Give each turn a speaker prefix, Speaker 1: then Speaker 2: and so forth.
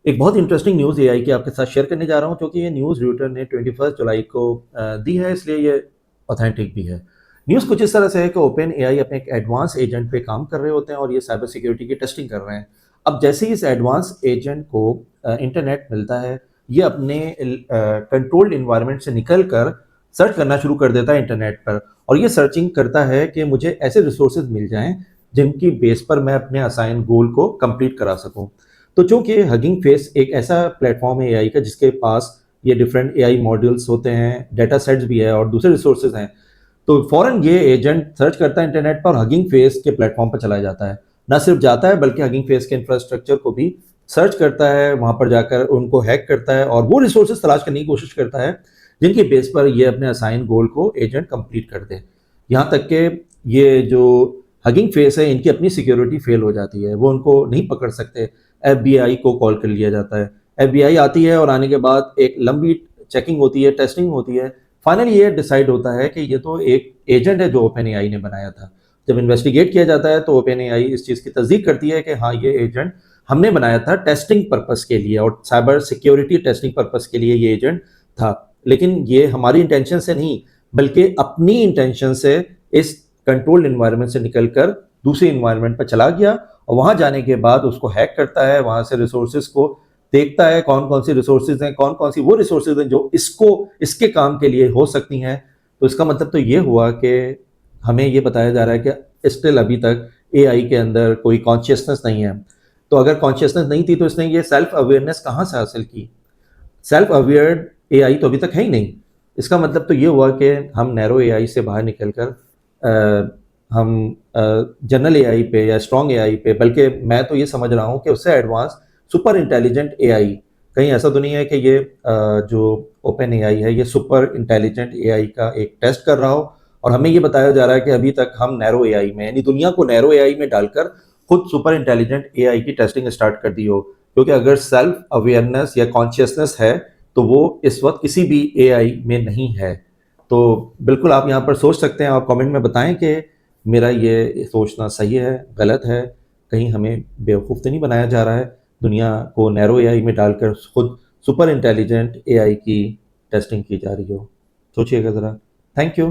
Speaker 1: ایک بہت interesting news اے آئی کی آپ کے ساتھ شیئر کرنے جا رہا ہوں، کیونکہ یہ نیوز ریوٹر نے 21 جولائی کو دی ہے، اس لیے یہ اوتھینٹک بھی ہے۔ نیوز کچھ اس طرح سے ہے کہ اوپن اے آئی اپنے ایک ایڈوانس ایجنٹ پہ کام کر رہے ہوتے ہیں اور یہ سائبر سیکیورٹی کی ٹیسٹنگ کر رہے ہیں۔ اب جیسے ہی اس ایڈوانس ایجنٹ کو انٹرنیٹ ملتا ہے، یہ اپنے کنٹرولڈ انوائرمنٹ سے نکل کر سرچ کرنا شروع کر دیتا ہے انٹرنیٹ پر، اور یہ سرچنگ کرتا ہے کہ مجھے ایسے ریسورسز مل جائیں جن کی بیس پر میں اپنے اسائن گول کو کمپلیٹ کرا سکوں۔ تو چونکہ ہگنگ فیس ایک ایسا پلیٹ فارم ہے اے آئی کا جس کے پاس یہ ڈفرینٹ اے آئی ماڈلس ہوتے ہیں، ڈیٹا سیٹس بھی ہے اور دوسرے ریسورسز ہیں، تو فوراً یہ ایجنٹ سرچ کرتا ہے انٹرنیٹ پر اور ہگنگ فیس کے پلیٹ فارم پر چلا جاتا ہے۔ نہ صرف جاتا ہے بلکہ ہگنگ فیس کے انفراسٹرکچر کو بھی سرچ کرتا ہے، وہاں پر جا کر ان کو ہیک کرتا ہے اور وہ ریسورسز تلاش کرنے کی کوشش کرتا ہے جن کی بیس پر یہ اپنے اسائن گول کو ایجنٹ کمپلیٹ کر دے۔ یہاں تک کہ یہ جو ہگنگ فیس ہے، ان کی اپنی سیکیورٹی فیل ہو جاتی ہے، وہ ان کو نہیں پکڑ سکتے۔ ایف بی آئی کو کال کر لیا جاتا ہے، ایف بی آئی آتی ہے اور آنے کے بعد ایک لمبی چیکنگ ہوتی ہے، ٹیسٹنگ ہوتی ہے۔ فائنلی یہ ڈیسائیڈ ہوتا ہے کہ یہ تو ایک ایجنٹ ہے جو اوپن اے آئی نے بنایا تھا۔ جب انویسٹیگیٹ کیا جاتا ہے تو اوپن اے آئی اس چیز کی تصدیق کرتی ہے کہ ہاں، یہ ایجنٹ ہم نے بنایا تھا ٹیسٹنگ پرپس کے لیے اور سائبر سیکیورٹی ٹیسٹنگ پرپس کے لیے یہ ایجنٹ تھا، لیکن یہ ہماری انٹینشن سے نہیں بلکہ اپنی انٹینشن سے اس کنٹرول انوائرمنٹ سے نکل کر دوسری انوائرمنٹ پر چلا گیا، اور وہاں جانے کے بعد اس کو ہیک کرتا ہے، وہاں سے ریسورسز کو دیکھتا ہے کون کون سی ریسورسز ہیں، کون کون سی وہ ریسورسز ہیں جو اس کے کام کے لیے ہو سکتی ہیں۔ تو اس کا مطلب تو یہ ہوا کہ ہمیں یہ بتایا جا رہا ہے کہ اسٹل ابھی تک اے آئی کے اندر کوئی کانشیسنس نہیں ہے۔ تو اگر کانشیسنس نہیں تھی تو اس نے یہ سیلف اویئرنیس کہاں سے حاصل کی؟ سیلف اویئر اے آئی تو ابھی تک ہے ہی نہیں۔ اس کا مطلب تو یہ ہوا کہ ہم نیرو اے آئی سے باہر نکل کر ہم جنرل اے آئی پہ یا اسٹرانگ اے آئی پہ، بلکہ میں تو یہ سمجھ رہا ہوں کہ اس سے ایڈوانس سپر انٹیلیجنٹ اے آئی، کہیں ایسا تو نہیں ہے کہ یہ جو اوپن اے آئی ہے یہ سپر انٹیلیجنٹ اے آئی کا ایک ٹیسٹ کر رہا ہو، اور ہمیں یہ بتایا جا رہا ہے کہ ابھی تک ہم نیرو اے آئی میں، یعنی دنیا کو نیرو اے آئی میں ڈال کر خود سپر انٹیلیجنٹ اے آئی کی ٹیسٹنگ اسٹارٹ کر دی ہو۔ کیونکہ اگر سیلف اویئرنیس یا کانشیسنس ہے تو وہ اس وقت کسی بھی اے آئی میں نہیں ہے۔ تو بالکل آپ یہاں پر سوچ سکتے ہیں، آپ کامنٹ میں بتائیں کہ میرا یہ سوچنا صحیح ہے، غلط ہے، کہیں ہمیں بیوقوف تو نہیں بنایا جا رہا ہے، دنیا کو نیرو اے آئی میں ڈال کر خود سپر انٹیلیجنٹ اے آئی کی ٹیسٹنگ کی جا رہی ہو۔ سوچئے گا ذرا۔ Thank you.